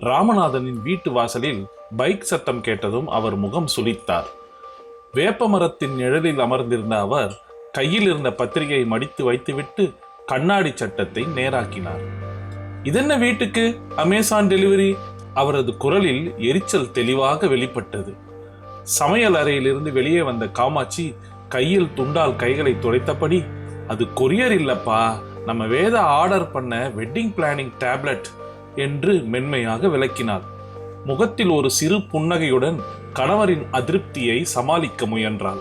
ராமநாதனின் வீட்டு வாசலில் பைக் சத்தம் கேட்டதும் அவர் முகம் சுளித்தார். வேப்ப மரத்தின் நிழலில் அமர்ந்திருந்த அவர் கையில் இருந்த பத்திரிகையை மடித்து வைத்துவிட்டு கண்ணாடி சட்டத்தை நேராக்கினார். இதென்ன வீட்டுக்கு அமேசான் டெலிவரி? அவரது குரலில் எரிச்சல் தெளிவாக வெளிப்பட்டது. சமையல் அறையிலிருந்து வெளியே வந்த காமாட்சி கையில் துண்டால் கைகளை துடைத்தபடி, அது கொரியர் இல்லப்பா, நம்ம வேதா ஆர்டர் பண்ண வெட்டிங் பிளானிங் டேப்லெட் என்று மென்மையாக விளக்கினாள். முகத்தில் ஒரு சிறு புன்னகையுடன் கணவரின் அதிருப்தியை சமாளிக்க முயன்றாள்.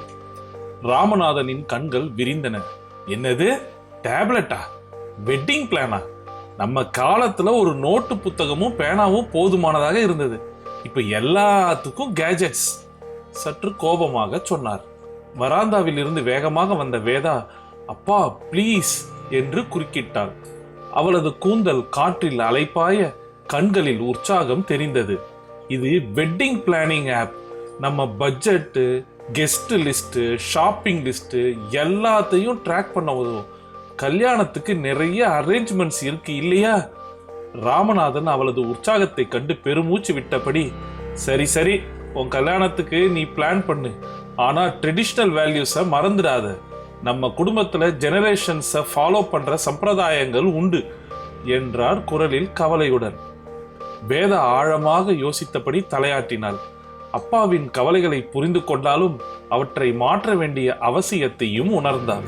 ராமநாதனின் கண்கள் விரிந்தன. என்னது, டேப்லெட்டா? வெட்டிங் பிளானா? நம்ம காலத்துல ஒரு நோட்டு புத்தகமும் பேனாவும் போதுமானதாக இருந்தது. இப்ப எல்லாத்துக்கும் கேஜெட்ஸ். சற்று கோபமாக சொன்னார். வராந்தாவில் இருந்து வேகமாக வந்த வேதா, அப்பா ப்ளீஸ் என்று குறுக்கிட்டாள். அவளது கூந்தல் காற்றில் அலைப்பாய, கண்களில் உற்சாகம் தெரிந்தது. இது வெட்டிங் பிளானிங் ஆப். நம்ம budget, guest list, shopping list எல்லாத்தையும் ட்ராக் பண்ண உதவும். கல்யாணத்துக்கு நிறைய அரேஞ்ச்மெண்ட்ஸ் இருக்கு இல்லையா? ராமநாதன் அவளது உற்சாகத்தை கண்டு பெருமூச்சு விட்டபடி, சரி சரி, உன் கல்யாணத்துக்கு நீ பிளான் பண்ணு, ஆனா ட்ரெடிஷ்னல் வேல்யூஸை மறந்துடாத. நம்ம குடும்பத்துல ஜெனரேஷன்ஸை ஃபாலோ பண்ற சம்பிரதாயங்கள் உண்டு என்றார் குரலில் கவலையுடன். வேதா ஆழமாக யோசித்தபடி தலையாட்டினாள். அப்பாவின் கவலைகளை புரிந்து கொண்டாலும் அவற்றை மாற்ற வேண்டிய அவசியத்தையும் உணர்ந்தாள்.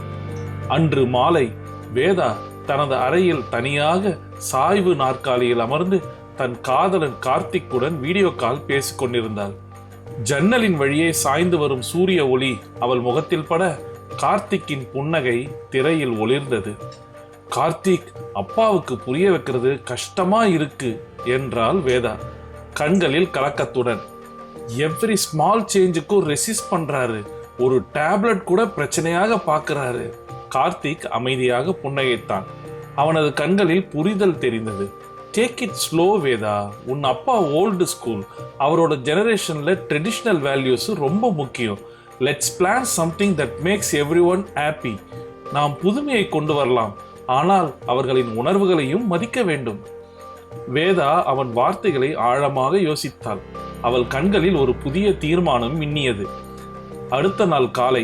அன்று மாலை வேதா தனது அறையில் தனியாக சாய்வு நாற்காலியில் அமர்ந்து தன் காதலன் கார்த்திக்குடன் வீடியோ கால் பேசிக் கொண்டிருந்தாள். ஜன்னலின் வழியே சாய்ந்து வரும் சூரிய ஒளி அவள் முகத்தில் பட கார்த்திக்கின் புன்னகை திரையில் ஒளிர்ந்தது. கார்த்திக், அப்பாவுக்கு புரிய வைக்கிறது கஷ்டமா இருக்கு என்றாள் வேதா கண்களில் கலக்கத்துடன். எவ்ரி ஸ்மால் சேஞ்சுக்கும் ரெசிஸ்ட் பண்றாரு. ஒரு டேப்லெட் கூட பிரச்சனையாக பார்க்கிறாரு. கார்த்திக் அமைதியாக புன்னகைத்தான். அவனது கண்களில் புரிதல் தெரிந்தது. டேக் இட் ஸ்லோ வேதா, உன் அப்பா ஓல்டு ஸ்கூல். அவரோட ஜெனரேஷன்ல ட்ரெடிஷ்னல் வேல்யூஸ் ரொம்ப முக்கியம். Let's plan something that makes every one happy. நாம் புதுமையை கொண்டு வரலாம், ஆனால் அவர்களின் உணர்வுகளையும் மதிக்க வேண்டும். வேதா அவன் வார்த்தைகளை ஆழமாக யோசித்தாள். அவள் கண்களில் ஒரு புதிய தீர்மானம் மின்னியது. அடுத்த நாள் காலை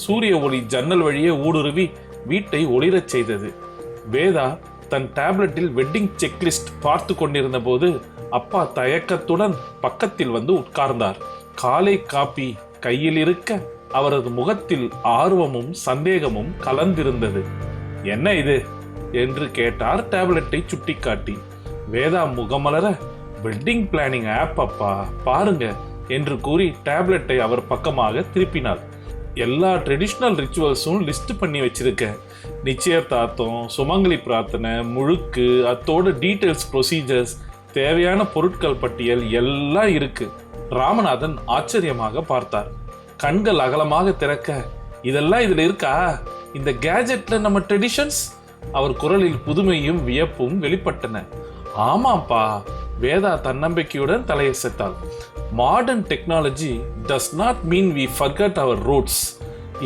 சூரிய ஒளி ஜன்னல் வழியே ஊடுருவி வீட்டை ஒளிரச் செய்தது. வேதா தன் டேப்லெட்டில் வெட்டிங் செக்லிஸ்ட் பார்த்து கொண்டிருந்த போது அப்பா தயக்கத்துடன் பக்கத்தில் வந்து உட்கார்ந்தார். காலை காப்பி கையில் இருக்க அவரது முகத்தில் ஆர்வமும் சந்தேகமும் கலந்திருந்தது. என்ன இது என்று கேட்டார் டேப்லெட்டை சுட்டிக்காட்டி. வேதா முகமலர, வெட்டிங் பிளானிங் ஆப் அப்பா, பாருங்க என்று கூறி டேப்லெட்டை அவர் பக்கமாக திருப்பினார். எல்லா ட்ரெடிஷ்னல் ரிச்சுவல்ஸும் லிஸ்ட் பண்ணி வச்சிருக்கேன். நிச்சயதார்த்தம், சுமங்கலி பிரார்த்தனை, முழுக்கு, அத்தோட டீட்டெயில்ஸ், ப்ரொசீஜர்ஸ், தேவையான பொருட்கள் பட்டியல் எல்லாம் இருக்கு. ராமநாதன் ஆச்சரியமாக பார்த்தார். கண்கள் அகலமாக திறக்க, இதெல்லாம் இதுல இருக்கா? இந்த கேஜெட்ல நம்ம ட்ரெடிஷன்ஸ்? அவர் குரலில் புதுமையும் வியப்பும் வெளிப்பட்டன. ஆமாப்பா, வேதா தன்னம்பிக்கையுடன் தலையசைத்தாள். Modern technology does not mean we forget our roots.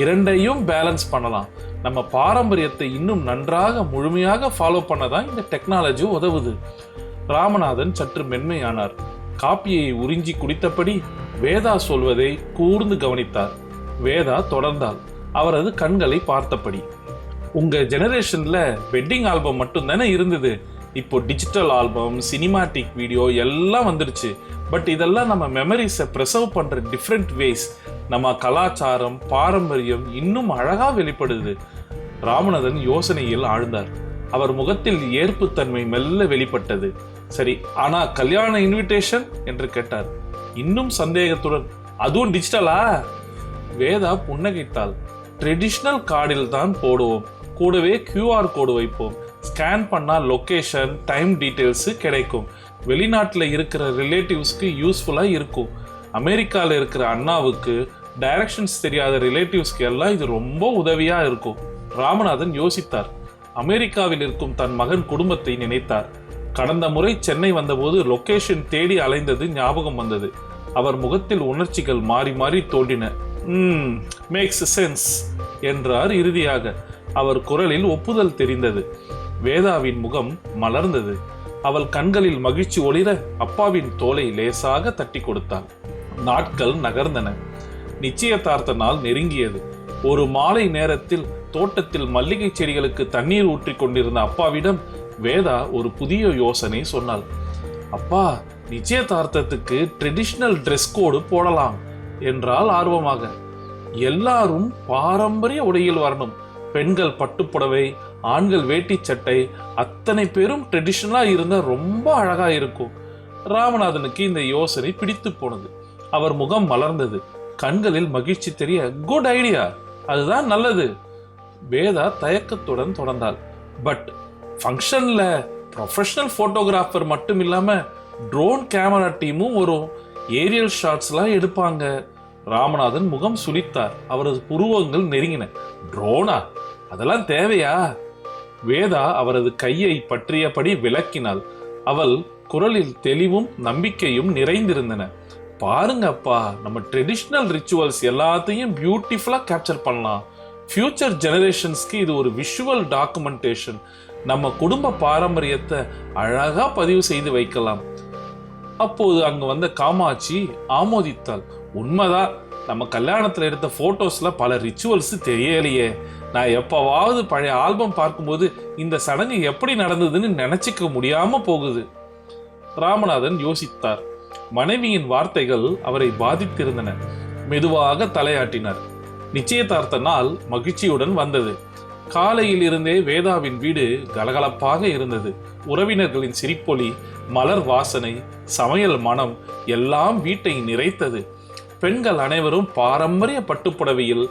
இரண்டையும் பேலன்ஸ் பண்ணலாம். நம்ம பாரம்பரியத்தை இன்னும் நன்றாக முழுமையாக ஃபாலோ பண்ணதான் இந்த டெக்னாலஜி உதவுது. ராமநாதன் சற்று மென்மையானார். காப்பியை உறிஞ்சி குடித்தபடி வேதா சொல்வதை கூர்ந்து கவனித்தார். வேதா தொடர்ந்தாள், அவரது கண்களை பார்த்தபடி. உங்க ஜெனரேஷன்ல வெட்டிங் ஆல்பம் மட்டும் தானே இருந்தது. இப்போ டிஜிட்டல் ஆல்பம், சினிமாட்டிக் வீடியோ எல்லாம் வந்துடுச்சு. பட் இதெல்லாம் நம்ம மெமரிஸை ப்ரெசர்வ் பண்ற டிஃப்ரெண்ட் வேஸ். நம்ம கலாச்சாரம், பாரம்பரியம் இன்னும் அழகா வெளிப்படுது. ராமநாதன் யோசனையில் ஆழ்ந்தார். அவர் முகத்தில் ஏற்புத்தன்மை மெல்ல வெளிப்பட்டது. சரி, ஆனா கல்யாண இன்விடேஷன் என்று கேட்டார் இன்னும் சந்தேகத்துடன். அதுவும் டிஜிட்டலா? வேதா புன்னகைத்தாள். ட்ரெடிஷ்னல் கார்டில் தான் போடுவோம், கூடவே QR கோடு வைப்போம். ஸ்கேன் பண்ணா லொகேஷன், டைம் டீட்டெயில்ஸ் கிடைக்கும். வெளிநாட்டில் இருக்கிற ரிலேட்டிவ்ஸ்க்கு யூஸ்ஃபுல்லாக இருக்கும். அமெரிக்காவில் இருக்கிற அண்ணாவுக்கு, டைரக்ஷன்ஸ் தெரியாத ரிலேட்டிவ்ஸ்க்கு எல்லாம் இது ரொம்ப உதவியாக இருக்கும். ராமநாதன் யோசித்தார். அமெரிக்காவில் இருக்கும் தன் மகன் குடும்பத்தை நினைத்தார். கடந்த முறை சென்னை வந்தபோது லொகேஷன் தேடி அலைந்தது ஞாபகம் வந்தது. அவர் முகத்தில் உணர்ச்சிகள் மாறி மாறி தோன்றின. மேக்ஸ் சென்ஸ் என்றார் இறுதியாக. அவர் குரலில் ஒப்புதல் தெரிந்தது. வேதாவின் முகம் மலர்ந்தது. அவள் கண்களில் மகிழ்ச்சி ஒளிர அப்பாவின் தோலை லேசாக தட்டி கொடுத்தாள். நாட்கள் நகர்ந்தன. நிச்சயதார்த்த நாள் நெருங்கியது. ஒரு மாலை நேரத்தில் தோட்டத்தில் மல்லிகை செடிகளுக்கு தண்ணீர் ஊற்றி கொண்டிருந்த அப்பாவிடம் வேதா ஒரு புதிய யோசனை சொன்னாள். அப்பா, நிச்சயதார்த்தத்துக்கு ட்ரெடிஷ்னல் ட்ரெஸ் கோடு போடலாம் என்றால் ஆர்வமாக. எல்லாரும் பாரம்பரிய உடையில் வரணும். பெண்கள் பட்டுப்புடவை, ஆண்கள் வேட்டி சட்டை, அத்தனை பேரும் ட்ரெடிஷ்னலா இருந்தா ரொம்ப அழகா இருக்கும். ராமநாதனுக்கு இந்த யோசனை பிடித்து போனது. அவர் முகம் மலர்ந்தது. கண்களில் மகிழ்ச்சி தெரிய, குட் ஐடியா, அதுதான் நல்லது. வேதா தயக்கத்துடன் தொடர்ந்தாள். பட் ஃபங்க்ஷன்ல ப்ரொஃபஷனல் போட்டோகிராஃபர் மட்டும் இல்லாம ட்ரோன் கேமரா டீமும் வரும். ஏரியல் ஷாட்ஸ்லாம் எடுப்பாங்க. ராமநாதன் முகம் சுளித்தார். அவரது புருவங்கள் நெருங்கின. ட்ரோனா? அதெல்லாம் தேவையா? வேதா அவரது கையை பற்றியபடி விளக்கினாள். அவள் குரலில் தெளிவும் நம்பிக்கையும் நிறைந்திருந்தன. பாருங்க அப்பா, நம்ம ட்ரெடிஷ்னல் ரிச்சுவல்ஸ் எல்லாத்தையும் பியூட்டிஃபுல்லா கேப்சர் பண்ணலாம். ஃபியூச்சர் ஜெனரேஷன்ஸ்க்கு இது ஒரு விஷுவல் டாக்குமெண்டேஷன். நம்ம குடும்ப பாரம்பரியத்தை அழகா பதிவு செய்து வைக்கலாம். அப்போது அங்கு வந்த காமாட்சி ஆமோதித்தாள். உண்மைதான், நம்ம கல்யாணத்துல எடுத்த போட்டோஸ்ல பல ரிச்சுவல்ஸ் தெரியலையே. நான் எப்பவாவது பழைய ஆல்பம் பார்க்கும்போது இந்த சடங்கு எப்படி நடந்ததுன்னு நினைச்சிக்க முடியாம போகுது. ராமநாதன் யோசித்தார். மனைவியின் வார்த்தைகள் அவரை பாதித்திருந்தன. மெதுவாக தலையாட்டினார். நிச்சயதார்த்த நாள் மகிழ்ச்சியுடன் வந்தது. காலையில் இருந்தே வேதாவின் வீடு கலகலப்பாக இருந்தது. உறவினர்களின் சிரிப்பொலி, மலர் வாசனை, சமையல் மனம் எல்லாம் வீட்டை நிறைத்தது. பெண்கள் அனைவரும் பாரம்பரிய பட்டுப்புடவையில்,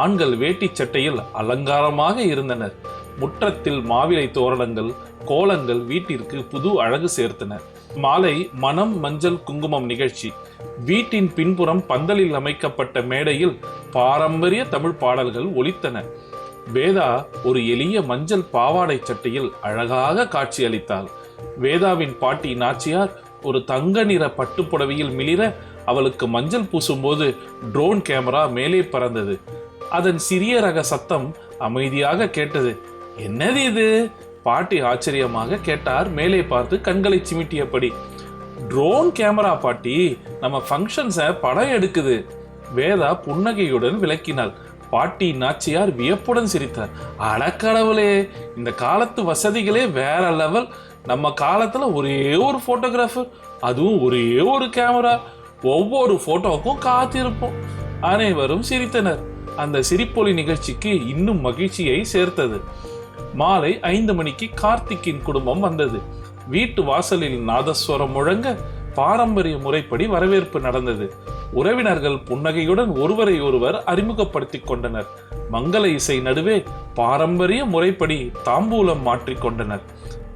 ஆண்கள் வேட்டி சட்டையில் அலங்காரமாக இருந்தனர். முற்றத்தில் மாவிலை தோரணங்கள், கோலங்கள் வீட்டிற்கு புது அழகு சேர்த்தன. மாலை மனம் மஞ்சள் குங்குமம் நிகழ்ச்சி. வீட்டின் பின்புறம் பந்தலில் அமைக்கப்பட்ட மேடையில் பாரம்பரிய தமிழ் பாடல்கள் ஒலித்தன. வேதா ஒரு எளிய மஞ்சள் பாவாடை சட்டையில் அழகாக காட்சியளித்தாள். வேதாவின் பாட்டி நாச்சியார் ஒரு தங்க நிற பட்டுப்புடவையில் மிளிர அவளுக்கு மஞ்சள் பூசும்போது ட்ரோன் கேமரா மேலே பறந்தது. அதன் சிறிய ரக சத்தம் அமைதியாக கேட்டது. என்னது இது? பாட்டி ஆச்சரியமாக கேட்டார், மேலே பார்த்து கண்களை சிமிட்டியபடி. ட்ரோன் கேமரா பாட்டி, நம்ம ஃபங்க்ஷன்ஸை படம் எடுக்குது. வேதா புன்னகையுடன் விளக்கினாள். பாட்டி நாச்சியார் வியப்புடன் சிரித்தார். அடக்கடவுளே, இந்த காலத்து வசதிகளே வேற லெவல். நம்ம காலத்துல ஒரே ஒரு போட்டோகிராஃபர், அதுவும் ஒரே ஒரு கேமரா, ஒவ்வொரு போட்டோவுக்கும் காத்திருப்போம். அனைவரும் சிரித்தனர். அந்த சிரிப்பொலி நிகழ்ச்சிக்கு இன்னும் மகிழ்ச்சியை சேர்த்தது. மாலை 5 மணிக்கு கார்த்திக்கின் குடும்பம் வந்தது. வீட்டு வாசலில் நாதஸ்வரம் முழங்க பாரம்பரிய முறைப்படி வரவேற்பு நடந்தது. உறவினர்கள் புன்னகையுடன் ஒருவரை ஒருவர் அறிமுகப்படுத்திக் கொண்டனர். மங்கள இசை நடுவே பாரம்பரிய முறைப்படி தாம்பூலம் மாற்றிக்கொண்டனர்.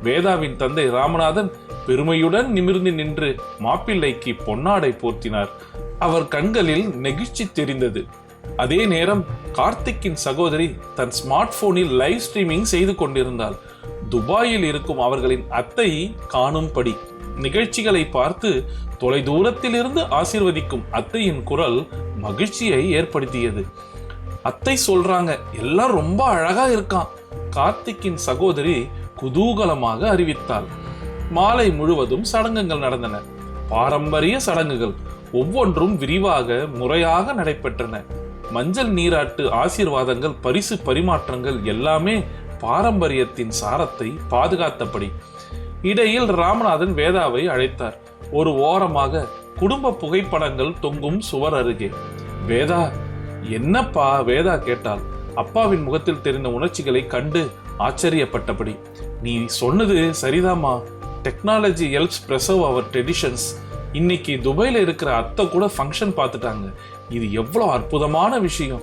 வேதாவின் தந்தை ராமநாதன் பெருமையுடன் நிமிர்ந்து நின்று மாப்பிள்ளைக்கு பொன்னாடை போர்த்தினார். அவர் கண்களில் நெகிழ்ச்சி தெரிந்தது. அதே நேரம் கார்த்திக்கின் சகோதரி தன் ஸ்மார்ட் போனில் லைவ் ஸ்ட்ரீமிங் செய்து கொண்டிருந்தாள். துபாயில் இருக்கும் அவர்களின் அத்தை காணும்படி நிகழ்ச்சிகளை பார்த்து தொலை தூரத்தில் இருந்து ஆசீர்வதிக்கும் அத்தையின் குரல் மகிழ்ச்சியை ஏற்படுத்தியது. அத்தை சொல்றாங்க, எல்லாம் ரொம்ப அழகா இருக்கான். கார்த்திக்கின் சகோதரி குதூகலமாக அறிவித்தாள். மாலை முழுவதும் சடங்குகள் நடந்தன. பாரம்பரிய சடங்குகள் ஒவ்வொன்றும் விரிவாக முறையாக நடைபெற்றன. மஞ்சள் நீராட்டு, ஆசீர்வாதங்கள், பரிசு பரிமாற்றங்கள் எல்லாமே பாரம்பரியத்தின் சாரத்தை பாதுகாத்தபடி. இடையில் ராமநாதன் வேதாவை அழைத்தார். ஒரு ஓரமாக குடும்ப புகைப்படங்கள் தொங்கும் சுவர் அருகே. வேதா, என்னப்பா? வேதா கேட்டாள். அப்பாவின் முகத்தில் தெரிந்த உணர்ச்சிகளை கண்டு ஆச்சரியப்பட்டபடி. நீ சொன்னது சரிதாமா. Technology helps preserve our traditions. இன்னைக்கு துபாயில இருக்கிற அத்தை கூட ஃபங்க்ஷன் பார்த்துட்டாங்க. இது எவ்வளவு அற்புதமான விஷயம்.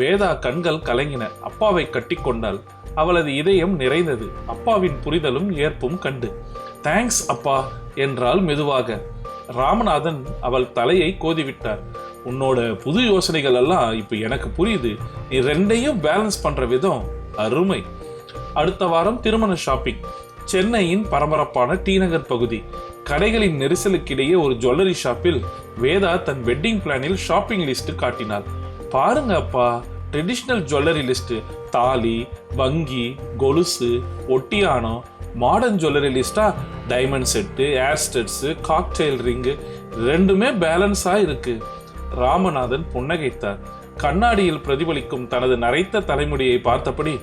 வேதா கண்கள் கலங்கின. அப்பாவை கட்டி கொண்டாள். அவளது இதயம் நிறைந்தது. அப்பாவின் புரிதலும் ஏற்பும் கண்டு. தேங்க்ஸ் அப்பா என்றால் மெதுவாக. ராமநாதன் அவள் தலையை கோதிவிட்டார். உன்னோட புது யோசனைகள் எல்லாம் இப்ப எனக்கு புரியுது. நீ ரெண்டையும் பேலன்ஸ் பண்ற விதம் அருமை. அடுத்த வாரம் திருமண ஷாப்பிங். சென்னையின் பரபரப்பான டி நகர் பகுதி. கடைகளின் நெரிசலுக்கிடையே ஒரு ஜுவல்லரி ஷாப்பில் வேதா தன் வெட்டிங் பிளானில் ஷாப்பிங் லிஸ்ட் காட்டினாள். பாருங்க அப்பா, ட்ரெடிஷ்னல் ஜுவல்லரி லிஸ்ட். தாலி, வங்கி, கொலுசு, ஒட்டியானம், மாடர்ன் ஜுவல்லரி லிஸ்டா டைமண்ட் செட்டு, ஏர் ஸ்டட்ஸு, காக்டெயில் ரிங்கு ரெண்டுமே பேலன்ஸா இருக்கு. ராமநாதன் புன்னகைத்தார். கண்ணாடியில் பிரதிபலிக்கும் தனது நரைத்த தலைமுடியை பார்த்தபடி,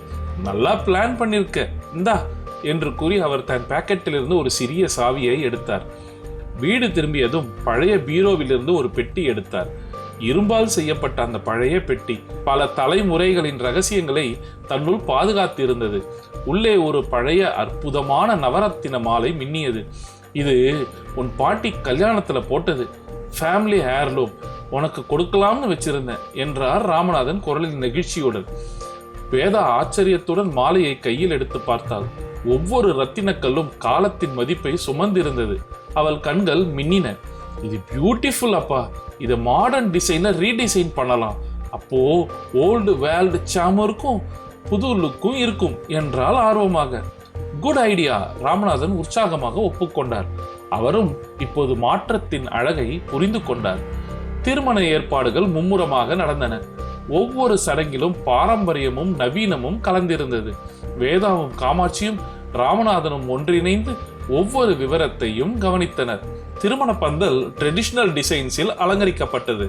நல்லா பிளான் பண்ணிருக்க, இந்தா என்று கூறி அவர் தன் பாக்கெட்டிலிருந்து ஒரு சிறிய சாவியை எடுத்தார். வீடு திரும்பியதும் பழைய பீரோவிலிருந்து ஒரு பெட்டி எடுத்தார். இரும்பால் செய்யப்பட்ட அந்த பழைய பெட்டி பல தலைமுறைகளின் ரகசியங்களை தன்னுள் பாதுகாத்து இருந்தது. உள்ளே ஒரு பழைய அற்புதமான நவரத்தின மாலை மின்னியது. இது உன் பாட்டி கல்யாணத்துல போட்டது, ஃபேமிலி ஹேர்லூம், உனக்கு கொடுக்கலாம்னு வச்சிருந்தேன் என்றார் ராமநாதன் குரலில் நெகிழ்ச்சியுடன். வேதா ஆச்சரியத்துடன் மாலையை கையில் எடுத்து பார்த்தாள். ஒவ்வொரு ரத்தினக்கல்லும் காலத்தின் மதிப்பை சுமந்திருந்தது. அவள் கண்கள் மின்னின. இது பியூட்டிஃபுல் அப்பா, இதை மாடர்ன் டிசைன்ல ரீடிசைன் பண்ணலாம், அப்போ ஓல்டு வேர்ல்டு சாமும் இருக்கும், புது லுக்கும் இருக்கும் என்றால் ஆர்வமாக. குட் ஐடியா, ராமநாதன் உற்சாகமாக ஒப்புக்கொண்டார். அவரும் இப்போது மாற்றத்தின் அழகை புரிந்து கொண்டார். திருமண ஏற்பாடுகள் மும்முரமாக நடந்தன. ஒவ்வொரு சடங்கிலும் பாரம்பரியமும் நவீனமும் கலந்திருந்தது. வேதாவும் காமாட்சியும் ராமநாதனும் ஒன்றிணைந்து ஒவ்வொரு விவரத்தையும் கவனித்தனர். திருமண பந்தல் ட்ரெடிஷனல் டிசைன்ஸில் அலங்கரிக்கப்பட்டது.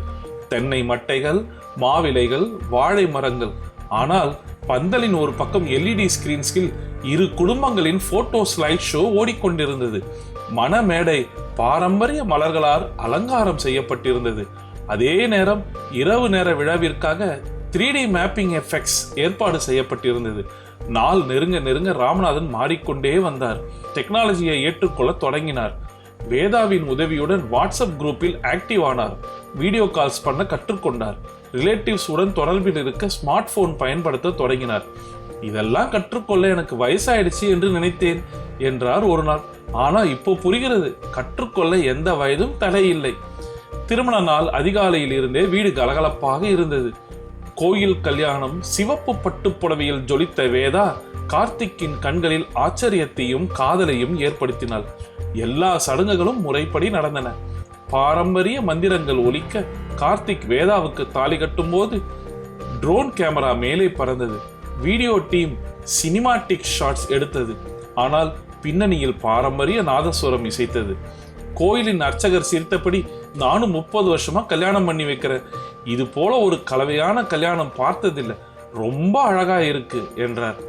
தென்னை மட்டைகள், மாவிலைகள், வாழை மரங்கள். ஆனால் பந்தலின் ஒரு பக்கம் LED ஸ்கிரீன்ஸில் இரு குடும்பங்களின் போட்டோ ஸ்லைட் ஷோ ஓடிக்கொண்டிருந்தது. மணமேடை பாரம்பரிய மலர்களால் அலங்காரம் செய்யப்பட்டிருந்தது. அதே நேரம் இரவு நேர விழாவிற்காக 3D மேப்பிங் எஃபெக்ட்ஸ் ஏற்பாடு செய்யப்பட்டிருந்தது. நாள் நெருங்க நெருங்க ராமநாதன் மாறிக்கொண்டே வந்தார். டெக்னாலஜியை ஏற்றுக்கொள்ள தொடங்கினார். வேதாவின் உதவியுடன் வாட்ஸ்அப் குரூப்பில் ஆக்டிவ் ஆனார். வீடியோ கால்ஸ் பண்ண கற்றுக்கொண்டார். ரிலேட்டிவ்ஸ் உடன் தொடர்பில் இருக்க ஸ்மார்ட் போன் பயன்படுத்த தொடங்கினார். இதெல்லாம் கற்றுக்கொள்ள எனக்கு வயசாயிடுச்சு என்று நினைத்தேன் என்றார் ஒரு நாள். ஆனா இப்போ புரிகிறது, கற்றுக்கொள்ள எந்த வயதும் தடையில்லை. திருமண நாள் அதிகாலையில் இருந்தே வீடு கலகலப்பாக இருந்தது. கோயில் கல்யாணம் சிவப்பு பட்டு புடவையில் ஜொலித்த வேதா கார்த்திக்கின் கண்களில் ஆச்சரியத்தையும் காதலையும் ஏற்படுத்தினாள். எல்லா சடங்குகளும் முறைப்படி நடந்தன. பாரம்பரிய மந்திரங்கள் ஒலிக்க கார்த்திக் வேதாவுக்கு தாலி கட்டும் போது ட்ரோன் கேமரா மேலே பறந்தது. வீடியோ டீம் சினிமாட்டிக் ஷாட்ஸ் எடுத்தது. ஆனால் பின்னணியில் பாரம்பரிய நாதஸ்வரம் இசைத்தது. கோயிலின் அர்ச்சகர் சிரித்தபடி, நானும் 30 வருஷமா கல்யாணம் பண்ணி வைக்கிறேன், இது போல ஒரு கலவையான கல்யாணம் பார்த்ததில்லை, ரொம்ப அழகா இருக்கு என்றார்.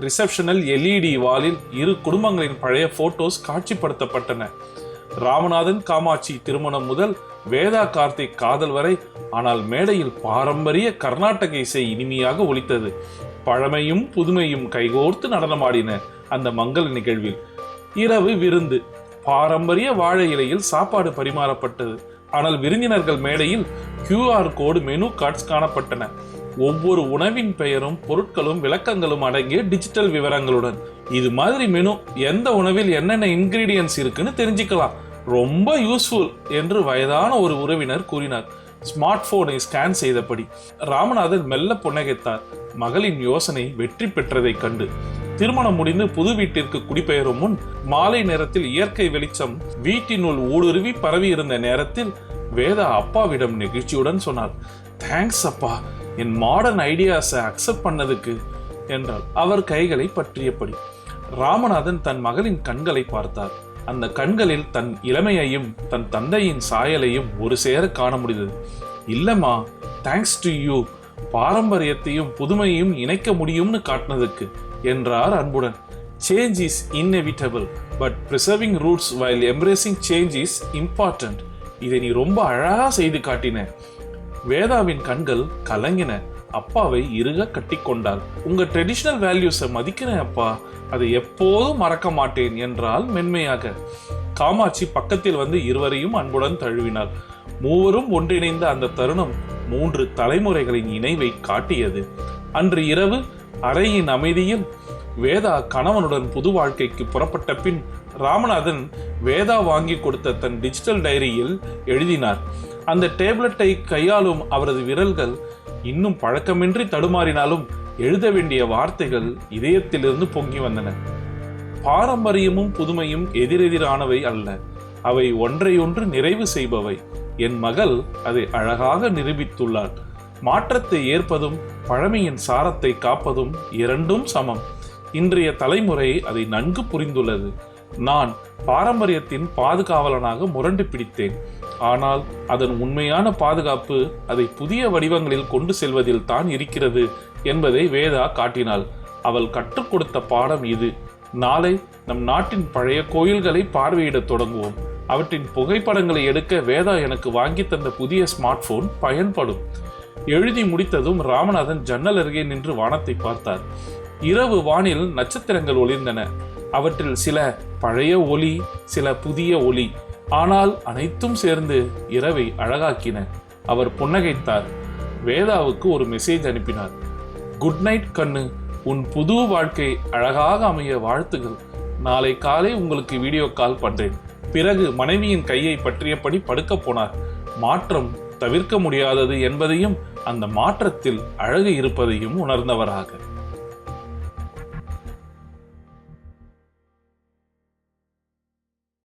ரிசப்ஷனில் LED வாலில் இரு குடும்பங்களின் பழைய போட்டோஸ் காட்சிப்படுத்தப்பட்டன. ராமநாதன் காமாட்சி திருமணம் முதல் வேதா கார்த்திக் காதல் வரை. ஆனால் மேடையில் பாரம்பரிய கர்நாடக இசை இனிமையாக ஒலித்தது. பழமையும் புதுமையும் கைகோர்த்து நடனமாடின அந்த மங்கள நிகழ்வில். இரவு விருந்து. பாரம்பரிய வாழை இலையில் சாப்பாடு பரிமாறப்பட்டது. ஆனால் விருந்தினர்கள் மேடையில் QR கோடு மெனு கார்ட்ஸ் காணப்பட்டன. ஒவ்வொரு உணவின் பெயரும் பொருட்களும் விளக்கங்களும் அடங்கிய டிஜிட்டல் விவரங்களுடன். இது மாதிரி மெனு, எந்த உணவில் என்னென்ன இன்கிரீடியன்ஸ் இருக்குன்னு தெரிஞ்சுக்கலாம், ரொம்ப யூஸ்ஃபுல் என்று வயதான ஒரு உறவினர் கூறினார், ஸ்மார்ட் போனை ஸ்கேன் செய்தபடி. ராமநாதன் மெல்ல புன்னகைத்தார். மகளின் யோசனை வெற்றி பெற்றதை கண்டு. திருமணம் முடிந்து புது வீட்டிற்கு குடிபெயரும் முன் மாலை நேரத்தில் இயற்கை வெளிச்சம் வீட்டினுள் ஊடுருவி பரவி இருந்த நேரத்தில் வேதா அப்பாவிடம் நெகிழ்ச்சியுடன் சொன்னார், தேங்க்ஸ் அப்பா, என் மாடர்ன் ஐடியாஸை அக்செப்ட் பண்ணதுக்கு என்றால் அவர் கைகளை பற்றியபடி. ராமநாதன் தன் மகளின் கண்களை பார்த்தார். அந்த கண்களில் தன் இளமையையும் தன் தந்தையின் சாயலையும் ஒரு சேர காண முடிந்தது. இல்லம்மா, தேங்க்ஸ் டு யூ, பாரம்பரியத்தையும் புதுமையையும் இணைக்க முடியும்னு காட்டினதுக்கு என்றார் அன்புடன். Change is inevitable, but preserving roots while embracing change is important. இதை நீ ரொம்ப அழகா செய்து காட்டின. வேதாவின் கண்கள் கலங்கின. அப்பாவை இறுக கட்டி கொண்டாள். உங்க ட்ரெடிஷனல் வேல்யூஸை மதிக்கிறேன் அப்பா, அதை எப்போதும் மறக்க மாட்டேன் என்றால் மென்மையாக. காமாட்சி பக்கத்தில் வந்து இருவரையும் அன்புடன் தழுவினாள். மூவரும் ஒன்றிணைந்த அந்த தருணம் 3 தலைமுறைகளின் இணைவை காட்டியது. அன்று இரவு அறையின் அமைதியில் வேதா கணவனுடன் புது வாழ்க்கைக்கு புறப்பட்ட பின் ராமநாதன் வேதா வாங்கி கொடுத்த தன் டிஜிட்டல் டைரியில் எழுதினார். அந்த டேப்லெட்டை கையாளும் அவரது விரல்கள் இன்னும் பழக்கமின்றி தடுமாறினாலும் எழுத வேண்டிய வார்த்தைகள் இதயத்திலிருந்து பொங்கி வந்தன. பாரம்பரியமும் புதுமையும் எதிரெதிரானவை அல்ல, அவை ஒன்றையொன்று நிறைவு செய்பவை. என் மகள் அதை அழகாக நிரூபித்துள்ளாள். மாற்றத்தை ஏற்பதும் பழமையின் சாரத்தை காப்பதும் இரண்டும் சமம். இன்றைய தலைமுறை அதை நன்கு புரிந்துள்ளது. நான் பாரம்பரியத்தின் பாதுகாவலனாக முரண்டு பிடித்தேன். ஆனால் அதன் உண்மையான பாதுகாப்பு அதை புதிய வடிவங்களில் கொண்டு செல்வதில் தான் இருக்கிறது என்பதை வேதா காட்டினாள். அவள் கற்றுக் கொடுத்த பாடம் இது. நாளை நம் நாட்டின் பழைய கோயில்களை பார்வையிடத் தொடங்குவோம். அவற்றின் புகைப்படங்களை எடுக்க வேதா எனக்கு வாங்கி தந்த புதிய ஸ்மார்ட் போன் பயன்படும். எழுதி முடித்ததும் ராமநாதன் ஜன்னல் அருகே நின்று வானத்தை பார்த்தார். இரவு வானில் நட்சத்திரங்கள் ஒளிர்ந்தன. அவற்றில் சில பழைய ஒளி, சில புதிய ஒளி. ஆனால் அனைத்தும் சேர்ந்து இரவை அழகாக்கின. அவர் புன்னகைத்தார். வேதாவுக்கு ஒரு மெசேஜ் அனுப்பினார். குட் நைட் கண்ணு, உன் புது வாழ்க்கை அழகாக அமைய வாழ்த்துகள். நாளை காலை உங்களுக்கு வீடியோ கால் பண்றேன். பிறகு மனைவியின் கையை பற்றியபடி படுக்க போனார். மாற்றம் தவிர்க்க முடியாதது என்பதையும் அந்த மாற்றத்தில் அழகு இருப்பதையும் உணர்ந்தவராக.